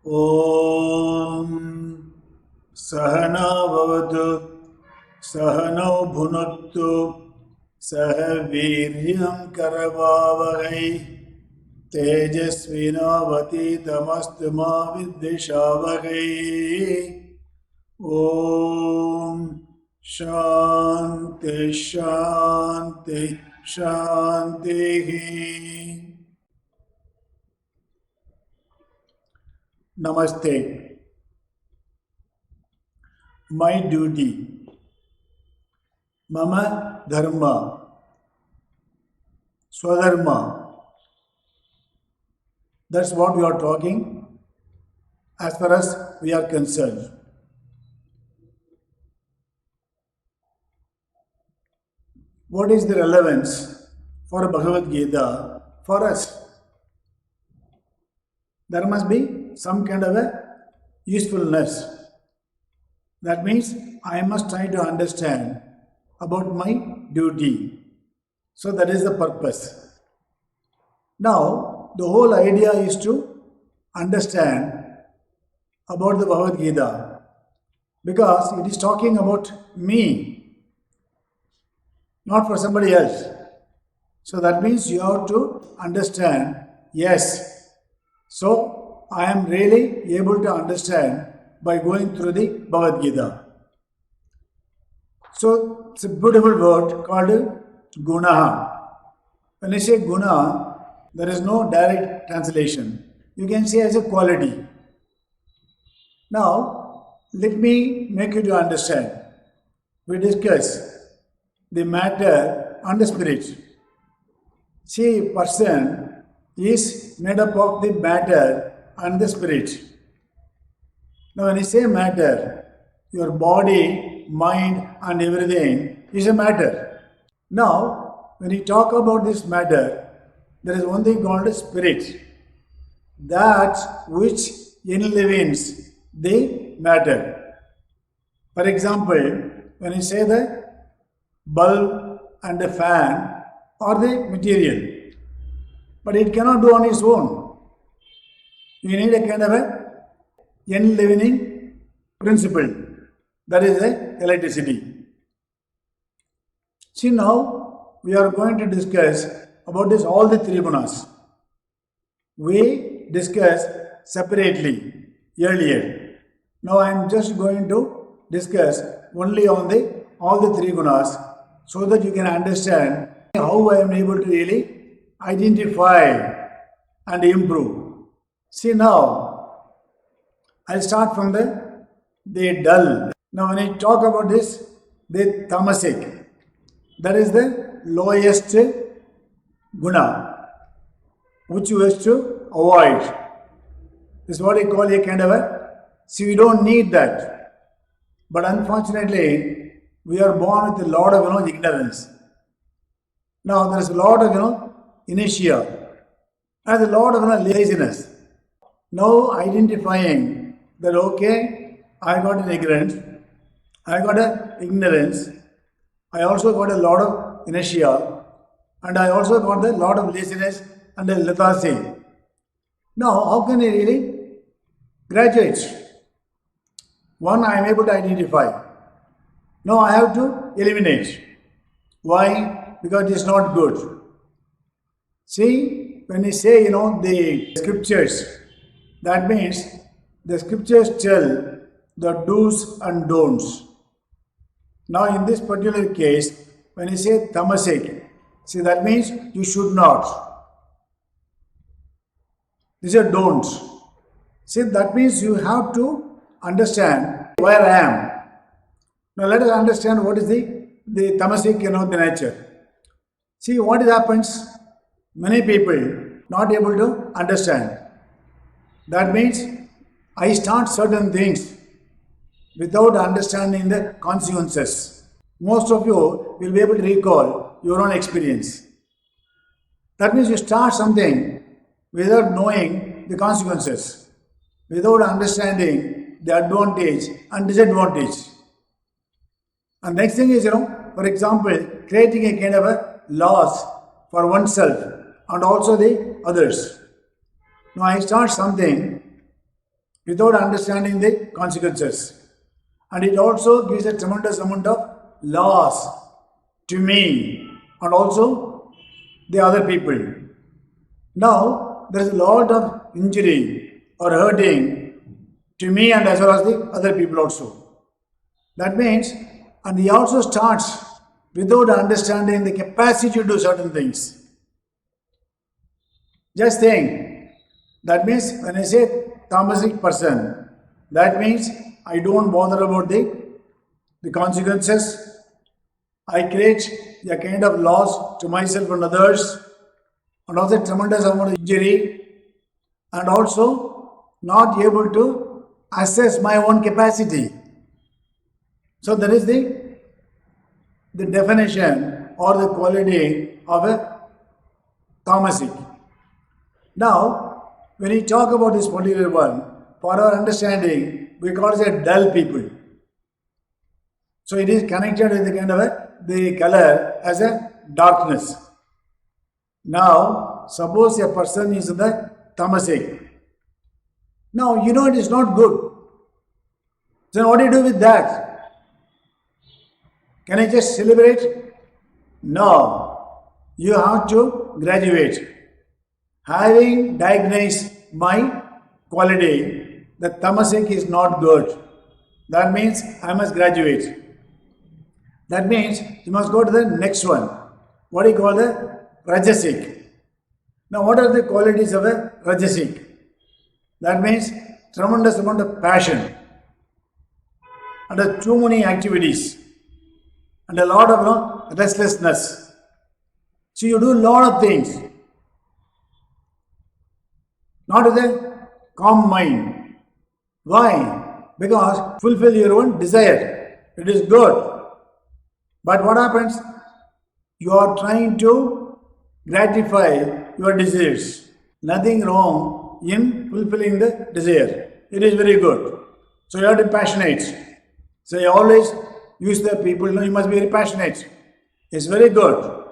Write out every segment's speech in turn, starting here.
ॐ सहना भवतु सहनौ भुनक्तु सह वीर्यं करवावहै तेजस्विनावतीतमस्तु मा विद्विषावहै। ॐ शान्ति शान्ति शान्तिः। Namaste. My duty. Mama dharma. Swadharma. That's what we are talking as far as we are concerned. What is the relevance for Bhagavad Gita for us? There must be some kind of a usefulness. That means I must try to understand about my duty. So that is the purpose. Now, the whole idea is to understand about the Bhagavad Gita because it is talking about me, not for somebody else. So that means you have to understand, yes. So, I am really able to understand by going through the Bhagavad Gita. So, it's a beautiful word called Gunas. When I say Guna, there is no direct translation. You can say as a quality. Now, let me make you to understand. We discuss the matter and the spirit. See, a person is made up of the matter and the spirit. Now, when I say matter, your body, mind, and everything is a matter. Now, when you talk about this matter, there is one thing called a spirit, that which enlivens the matter. For example, when you say the bulb and the fan are the material, but it cannot do on its own. You need a kind of a enlivening principle, that is the electricity. See, now we are going to discuss about this all the three gunas. We discussed separately earlier. Now I am just going to discuss only on the all the three gunas so that you can understand how I am able to really identify and improve. See, now I'll start from the dull. Now when I talk about this, the tamasic, that is the lowest guna, which you wish to avoid. This is what I call a kind of a, see, we don't need that. But unfortunately, we are born with a lot of ignorance. Now there is a lot of inertia and a lot of laziness. Now identifying that okay, I got an ignorance, I got an ignorance, I also got a lot of inertia, and I also got a lot of laziness and a lethargy. Now, how can I really graduate? One, I am able to identify. Now I have to eliminate. Why? Because it is not good. See, when we say, the scriptures, that means the scriptures tell the do's and don'ts. Now, in this particular case, when you say tamasik, see, that means you should not. These are don'ts. See, that means you have to understand where I am. Now, let us understand what is the tamasik, the nature. See, what happens? Many people not able to understand. That means I start certain things without understanding the consequences. Most of you will be able to recall your own experience. That means you start something without knowing the consequences, without understanding the advantage and disadvantage. And next thing is, for example, creating a kind of a loss for oneself and also the others. Now I start something without understanding the consequences. And it also gives a tremendous amount of loss to me and also the other people. Now, there is a lot of injury or hurting to me and as well as the other people also. That means, and he also starts without understanding the capacity to do certain things. Just think, that means when I say tamasic person, that means I don't bother about the consequences. I create a kind of loss to myself and others, and also tremendous amount of injury, and also not able to assess my own capacity. So that is the definition or the quality of a tamasic. Now, when we talk about this particular one, for our understanding, we call it a dull people. So it is connected with the kind of the color as a darkness. Now, suppose a person is in the tamasic. Now, you know it is not good. Then what do you do with that? Can I just celebrate? No. You have to graduate. Having diagnosed my quality, the tamasic is not good. That means I must graduate. That means you must go to the next one. What do you call the rajasic? Now, what are the qualities of a rajasic? That means tremendous amount of passion and too many activities and a lot of restlessness. So you do a lot of things, not with a calm mind. Why? Because fulfill your own desire. It is good. But what happens? You are trying to gratify your desires. Nothing wrong in fulfilling the desire. It is very good. So you have to be passionate. So I always use the people, you must be very passionate. It's very good.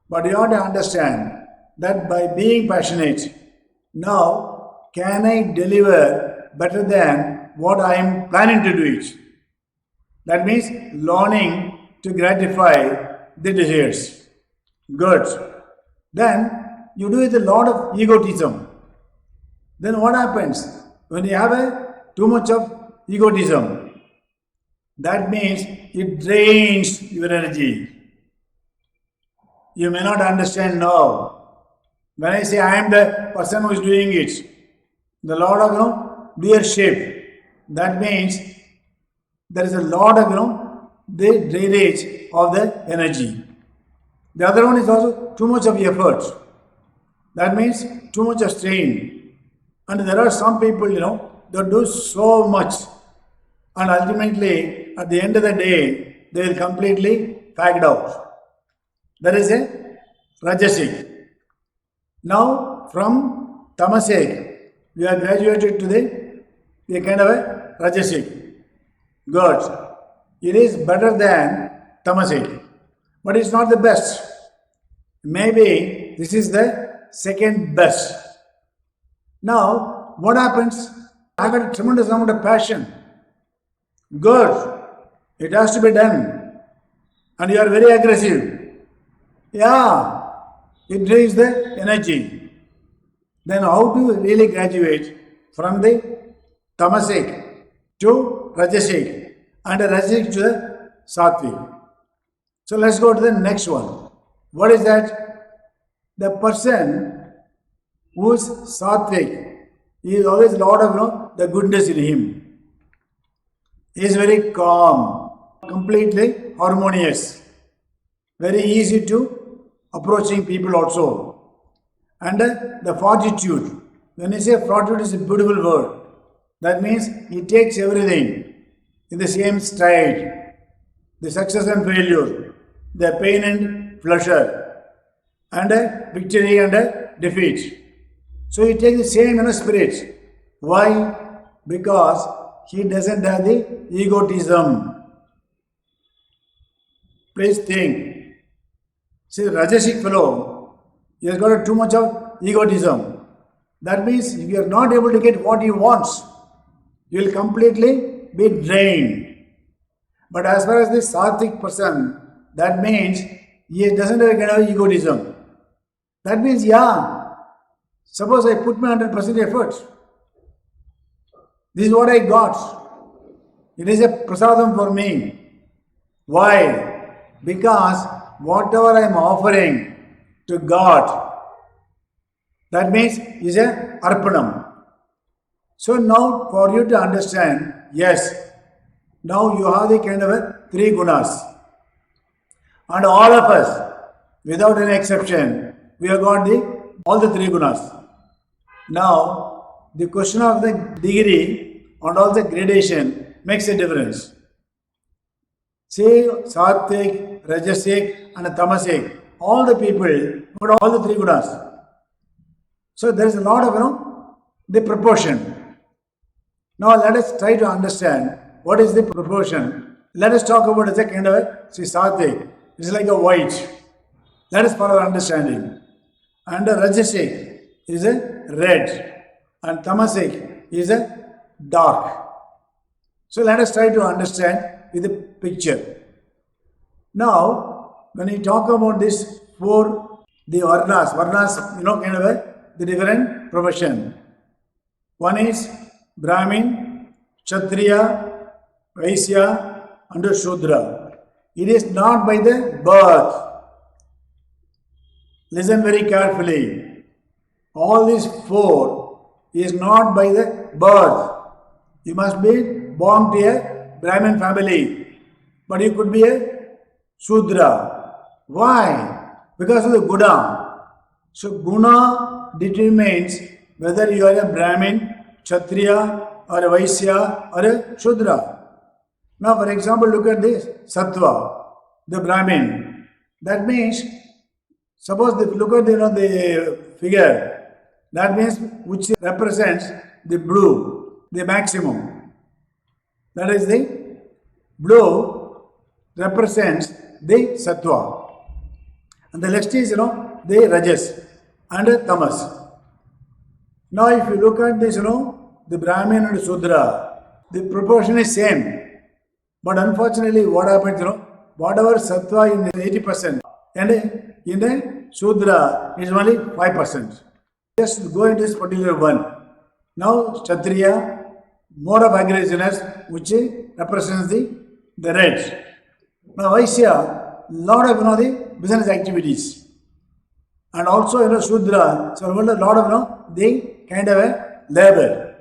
But you have to understand that by being passionate, now can I deliver better than what I am planning to do it? That means learning to gratify the desires. Good. Then you do with a lot of egotism. Then what happens? When you have too much of egotism, that means it drains your energy. You may not understand now. When I say I am the person who is doing it, the lot of leadership, that means there is a lot of the drainage of the energy. The other one is also too much of effort. That means too much of strain. And there are some people, that do so much. And ultimately, at the end of the day, they will completely fagged out. That is a rajasic. Now, from tamasic, we are graduated to the kind of a rajasic. Good. It is better than tamasic, but it's not the best. Maybe this is the second best. Now, what happens? I got a tremendous amount of passion. Good. It has to be done. And you are very aggressive. Yeah. It drains the energy. Then how do you really graduate from the tamasic to rajasic and rajasic to the sattvic? So let's go to the next one. What is that? The person who is sattvic, he is always a lot of the goodness in him. He is very calm, completely harmonious, very easy to approaching people also. And the fortitude. When you say fortitude is a beautiful word, that means he takes everything in the same stride. The success and failure, the pain and pleasure, and victory and defeat. So he takes the same spirit. Why? Because he doesn't have the egotism. Please think. See, the Rajasic fellow, he has got too much of egotism. That means if you are not able to get what he wants, you will completely be drained. But as far as the sattvic person, that means he doesn't have a kind of egotism. That means, yeah, suppose I put my 100% effort. This is what I got. It is a prasadam for me. Why? Because whatever I am offering to God, that means is a arpanam. So now for you to understand, yes, now you have the kind of a 3 gunas. And all of us, without any exception, we have got all the 3 gunas. Now, the question of the degree and all the gradation makes a difference. Say Sattvic, Rajasic and Tamasic, all the people got all the 3 gunas. So there is a lot of the proportion. Now let us try to understand what is the proportion. Let us talk about it as a kind of Sattvic. It's like a white. That is for our understanding. And Rajasic is a red. And Tamasic is a dark. So let us try to understand with the picture. Now, when we talk about this 4, the varnas, kind of the different profession. One is Brahmin, Kshatriya, Vaishya, and Shudra. It is not by the birth. Listen very carefully. All these 4 is not by the birth. You must be born to a Brahmin family, but you could be a Shudra. Why? Because of the Guna. So Guna determines whether you are a Brahmin, Kshatriya, or a Vaishya, or a Shudra. Now, for example, look at this Sattva, the Brahmin. That means, suppose look at the figure. That means which represents the blue, the maximum. That is the blue represents the Sattva. And the next is, the Rajas and Tamas. Now, if you look at this, the Brahmin and Shudra, the proportion is same. But unfortunately, what happens, whatever Sattva in 80%, and in a Shudra is only 5%. Just go into this particular one. Now, Kshatriya, mode of aggressiveness, which represents the red. Now, Vaishya, lot of the business activities. And also, Shudra, so a lot of the kind of a labor.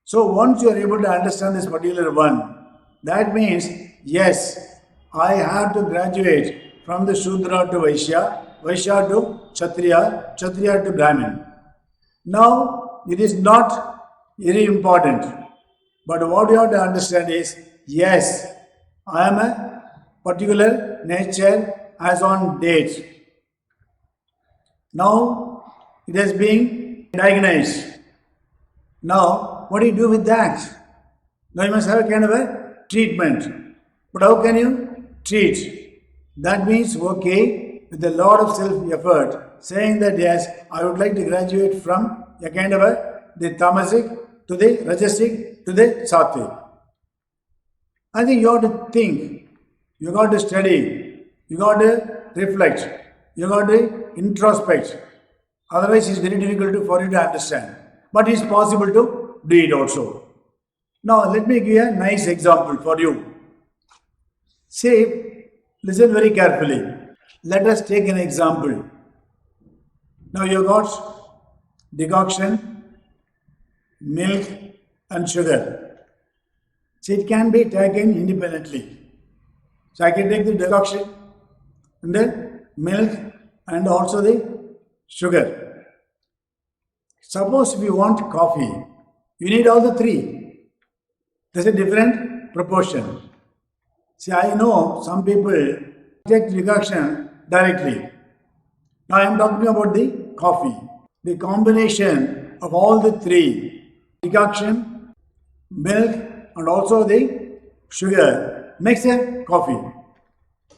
So once you are able to understand this particular one, that means, yes, I have to graduate from the Shudra to Vaishya, Vaishya to Kshatriya, Kshatriya to Brahmin. Now, it is not very important. But what you have to understand is, yes, I am a particular nature as on date. Now, it has been diagnosed. Now, what do you do with that? Now, you must have a kind of a treatment. But how can you treat? That means, okay, with a lot of self-effort, saying that yes, I would like to graduate from a kind of the Tamasic to the Rajasic to the Sattvic. I think you have to think, you got to study, you got to reflect, you got to introspect. Otherwise, it's very difficult for you to understand. But it's possible to do it also. Now, let me give a nice example for you. Say, listen very carefully. Let us take an example. Now, you got decoction, milk, and sugar. So, it can be taken independently. So, I can take the decoction and the milk and also the sugar. Suppose if you want coffee, you need all the 3. There's a different proportion. See, I know some people take decoction directly. Now I am talking about the coffee. The combination of all the 3, decoction, milk, and also the sugar makes a coffee.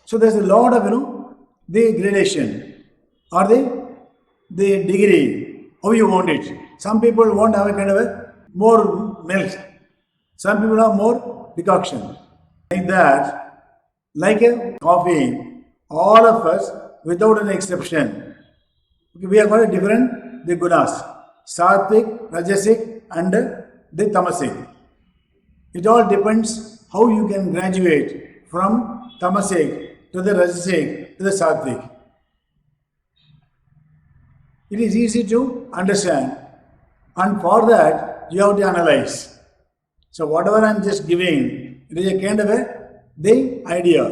So there's a lot of, the gradation or the degree, how you want it. Some people want to have a kind of a more milk. Some people have more decoction. Like that, like a coffee, all of us, without an exception, we have got a different the gunas, sattvic, rajasic, and the tamasic. It all depends how you can graduate from tamasic to the rajasic to the sattvic. It is easy to understand, and for that you have to analyze. So whatever I am just giving, it is a kind of the idea.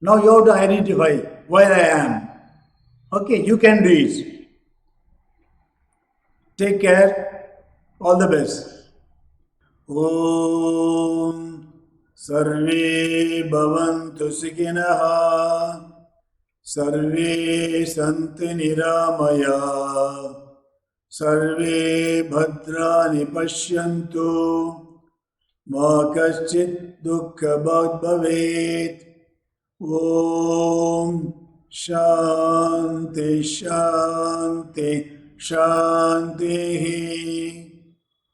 Now you have to identify where I am. Okay, you can do it. Take care. All the best. ॐ सर्वे भवन्तु सुखिनः सर्वे सन्तु निरामयाः सर्वे भद्राणि पश्यन्तु मा कश्चित् दुःखभाग् भवेत् ॐ शान्ति शान्ति शान्तिः